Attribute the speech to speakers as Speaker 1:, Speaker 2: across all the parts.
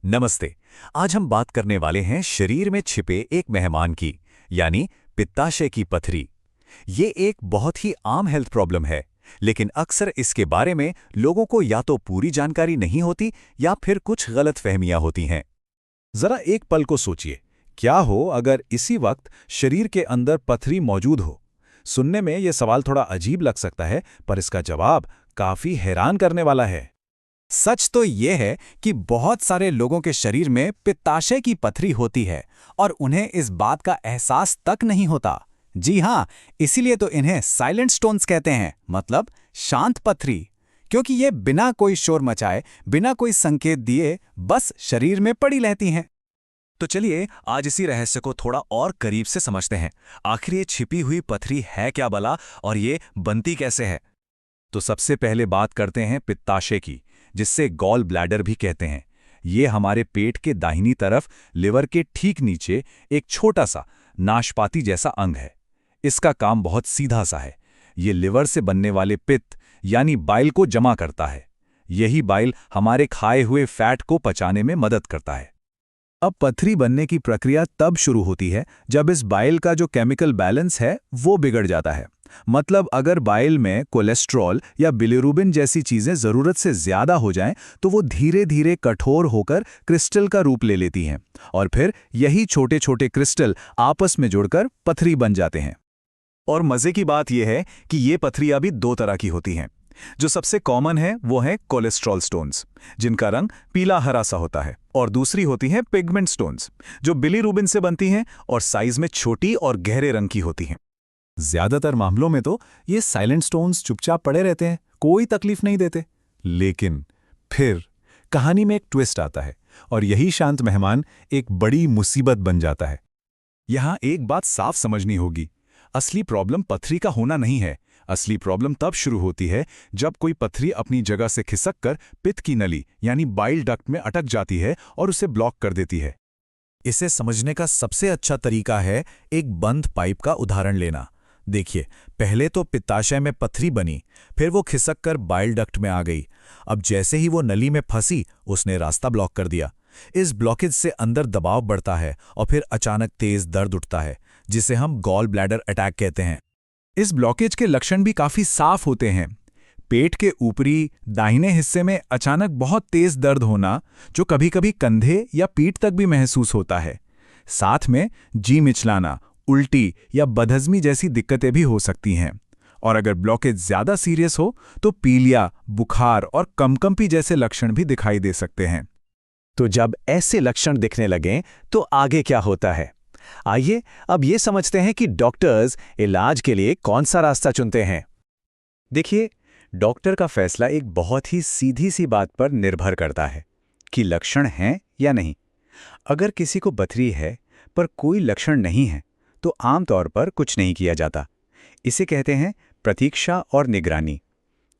Speaker 1: नमस्ते। आज हम बात करने वाले हैं शरीर में छिपे एक मेहमान की, यानी पित्ताशय की पथरी। ये एक बहुत ही आम हेल्थ प्रॉब्लम है, लेकिन अक्सर इसके बारे में लोगों को या तो पूरी जानकारी नहीं होती या फिर कुछ गलतफहमियां होती हैं।
Speaker 2: जरा एक पल को सोचिए, क्या हो अगर इसी वक्त शरीर के अंदर पथरी मौजूद हो। सुनने में यह सवाल थोड़ा अजीब लग सकता है, पर इसका जवाब काफी हैरान करने वाला है।
Speaker 3: सच तो ये है कि बहुत सारे लोगों के शरीर में पित्ताशय की पथरी होती है और उन्हें इस बात का एहसास तक नहीं होता। जी हाँ, इसीलिए तो इन्हें साइलेंट स्टोन्स कहते हैं, मतलब शांत पथरी, क्योंकि ये बिना कोई शोर मचाए, बिना कोई संकेत दिए बस शरीर में पड़ी रहती हैं।
Speaker 1: तो चलिए आज इसी रहस्य को थोड़ा और करीब से समझते हैं। आखिर ये छिपी हुई पथरी है क्या भला, और ये बनती कैसे है?
Speaker 2: तो सबसे पहले बात करते हैं पित्ताशय की, जिससे गॉल ब्लैडर भी कहते हैं। ये हमारे पेट के दाहिनी तरफ लिवर के ठीक नीचे एक छोटा सा नाशपाती जैसा अंग है। इसका काम बहुत सीधा सा है। ये लिवर से बनने वाले पित्त यानी बाइल को जमा करता है। यही बाइल हमारे खाए हुए फैट को पचाने में मदद करता है। अब पथरी बनने की प्रक्रिया तब शुरू होती है जब इस बाइल का जो केमिकल बैलेंस है वो बिगड़ जाता है। मतलब अगर बाइल में कोलेस्ट्रॉल या बिलिरुबिन जैसी चीजें जरूरत से ज्यादा हो जाएं, तो वो धीरे धीरे कठोर होकर क्रिस्टल का रूप ले लेती हैं और फिर यही छोटे छोटे क्रिस्टल आपस में जुड़कर पथरी बन जाते हैं।
Speaker 1: और मजे की बात यह है कि ये पथरियां भी दो तरह की होती हैं। जो सबसे कॉमन है वो है कोलेस्ट्रॉल स्टोन्स, जिनका रंग पीला हरा सा होता है, और दूसरी होती हैं पिगमेंट स्टोन्स, जो बिलिरुबिन से बनती हैं और साइज में छोटी और गहरे रंग की होती हैं।
Speaker 2: ज्यादातर मामलों में तो ये साइलेंट स्टोन्स चुपचाप पड़े रहते हैं, कोई तकलीफ नहीं देते। लेकिन फिर कहानी में एक ट्विस्ट आता है और यही शांत मेहमान एक बड़ी मुसीबत बन जाता है। यहां एक बात साफ समझनी होगी, असली प्रॉब्लम पथरी का होना नहीं है। असली प्रॉब्लम तब शुरू होती है जब कोई पथरी अपनी जगह से खिसककर पित्त की नली यानी बाइल डक्ट में अटक जाती है और उसे ब्लॉक कर देती है।
Speaker 1: इसे समझने का सबसे अच्छा तरीका है एक बंद पाइप का उदाहरण लेना। देखिए, पहले तो पित्ताशय में पथरी बनी, फिर वो खिसककर बाइल डक्ट में आ गई। अब जैसे ही वो नली में फंसी, उसने रास्ता ब्लॉक कर दिया। इस ब्लॉकेज से अंदर दबाव बढ़ता है और फिर अचानक तेज दर्द उठता है, जिसे हम गॉल ब्लैडर अटैक कहते हैं।
Speaker 2: इस ब्लॉकेज के लक्षण भी काफी साफ होते हैं। पेट के ऊपरी दाहिने हिस्से में अचानक बहुत तेज दर्द होना, जो कभी-कभी कंधे या पीठ तक भी महसूस होता है। साथ में जी मिचलाना, उल्टी या बदहजमी जैसी दिक्कतें भी हो सकती हैं। और अगर ब्लॉकेज ज्यादा सीरियस हो तो पीलिया, बुखार और कंपकंपी जैसे लक्षण भी दिखाई दे सकते हैं।
Speaker 3: तो जब ऐसे लक्षण दिखने लगें तो आगे क्या होता है? आइए अब ये समझते हैं कि डॉक्टर्स इलाज के लिए कौन सा रास्ता चुनते हैं। देखिए, डॉक्टर का फैसला एक बहुत ही सीधी सी बात पर निर्भर करता है कि लक्षण हैं या नहीं। अगर किसी को पथरी है पर कोई लक्षण नहीं है, तो आमतौर पर कुछ नहीं किया जाता। इसे कहते हैं प्रतीक्षा और निगरानी।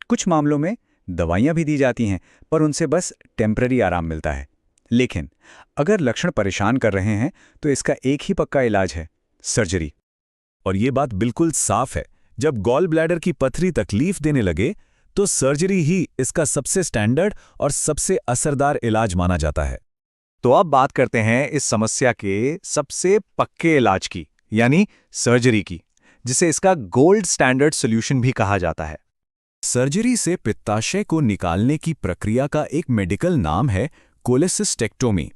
Speaker 3: कुछ मामलों में दवाइयां भी दी जाती हैं, पर उनसे बस टेम्पररी आराम मिलता है। लेकिन अगर लक्षण परेशान कर रहे हैं तो इसका एक ही पक्का इलाज है, सर्जरी।
Speaker 2: और ये बात बिल्कुल साफ है, जब गॉल ब्लैडर की पथरी तकलीफ देने लगे तो सर्जरी ही इसका सबसे स्टैंडर्ड और सबसे असरदार इलाज माना जाता है।
Speaker 3: तो अब बात करते हैं इस समस्या के सबसे पक्के इलाज की, यानी सर्जरी की, जिसे इसका गोल्ड स्टैंडर्ड सॉल्यूशन भी कहा जाता है।
Speaker 2: सर्जरी से पित्ताशय को निकालने की प्रक्रिया का एक मेडिकल नाम है कोलेसिस्टेक्टोमी।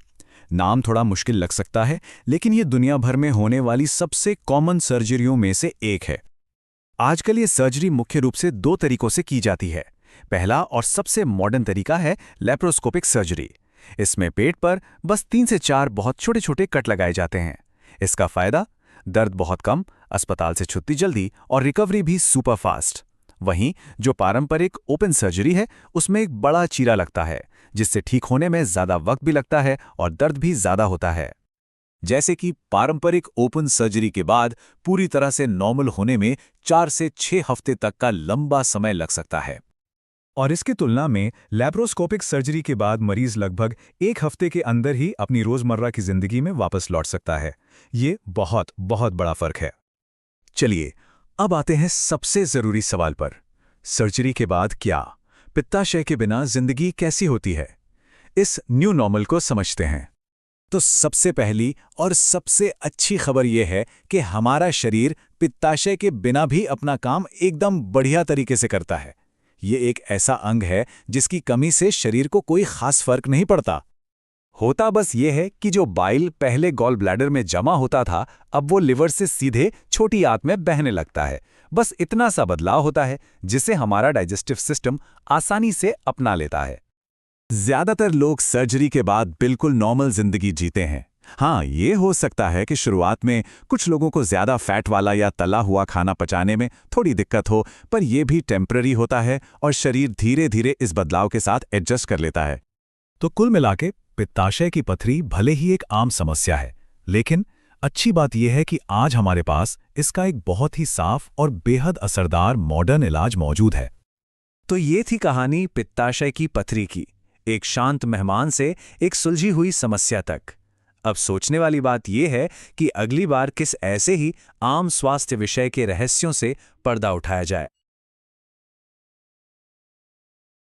Speaker 2: नाम थोड़ा मुश्किल लग सकता है, लेकिन ये दुनिया भर में होने वाली सबसे कॉमन सर्जरियों में से एक है। आजकल ये सर्जरी मुख्य रूप से दो तरीकों से की जाती है। पहला और सबसे मॉडर्न तरीका है लैप्रोस्कोपिक सर्जरी। इसमें पेट पर बस 3 से 4 बहुत छोटे छोटे कट लगाए जाते हैं। इसका फायदा, दर्द बहुत कम, अस्पताल से छुट्टी जल्दी और रिकवरी भी सुपर फास्ट। वहीं जो पारंपरिक ओपन सर्जरी है, उसमें एक बड़ा चीरा लगता है, जिससे ठीक होने में ज्यादा वक्त भी लगता है और दर्द भी ज्यादा होता है।
Speaker 1: जैसे कि पारंपरिक ओपन सर्जरी के बाद पूरी तरह से नॉर्मल होने में 4 से 6 हफ्ते तक का लंबा समय लग सकता है।
Speaker 2: और इसकी तुलना में लैप्रोस्कोपिक सर्जरी के बाद मरीज लगभग 1 हफ्ते के अंदर ही अपनी रोजमर्रा की जिंदगी में वापस लौट सकता है। ये बहुत बहुत बड़ा फर्क है।
Speaker 1: चलिए अब आते हैं सबसे जरूरी सवाल पर। सर्जरी के बाद क्या? पित्ताशय के बिना जिंदगी कैसी होती है?
Speaker 3: इस न्यू नॉर्मल को समझते हैं।
Speaker 1: तो सबसे पहली और सबसे अच्छी खबर यह है कि हमारा शरीर पित्ताशय के बिना भी अपना काम एकदम बढ़िया तरीके से करता है। ये एक ऐसा अंग है जिसकी कमी से शरीर को कोई खास फर्क नहीं पड़ता।
Speaker 2: होता बस ये है कि जो बाइल पहले गॉल ब्लैडर में जमा होता था, अब वो लिवर से सीधे छोटी आंत में बहने लगता है। बस इतना सा बदलाव होता है जिसे हमारा डाइजेस्टिव सिस्टम आसानी से अपना लेता है।
Speaker 3: ज्यादातर लोग सर्जरी के बाद बिल्कुल नॉर्मल जिंदगी जीते हैं। हाँ, ये हो सकता है कि शुरुआत में कुछ लोगों को ज्यादा फैट वाला या तला हुआ खाना पचाने में थोड़ी दिक्कत हो, पर यह भी टेम्पररी होता है और शरीर धीरे धीरे इस बदलाव के साथ एडजस्ट कर लेता है।
Speaker 1: तो कुल मिलाके पित्ताशय की पथरी भले ही एक आम समस्या है, लेकिन अच्छी बात यह है कि आज हमारे पास इसका एक बहुत ही साफ और बेहद असरदार मॉडर्न इलाज मौजूद है।
Speaker 3: तो ये थी कहानी पित्ताशय की पथरी की, एक शांत मेहमान से एक सुलझी हुई समस्या तक। अब सोचने वाली बात यह है कि अगली बार किस ऐसे ही आम स्वास्थ्य विषय के रहस्यों से पर्दा उठाया जाए।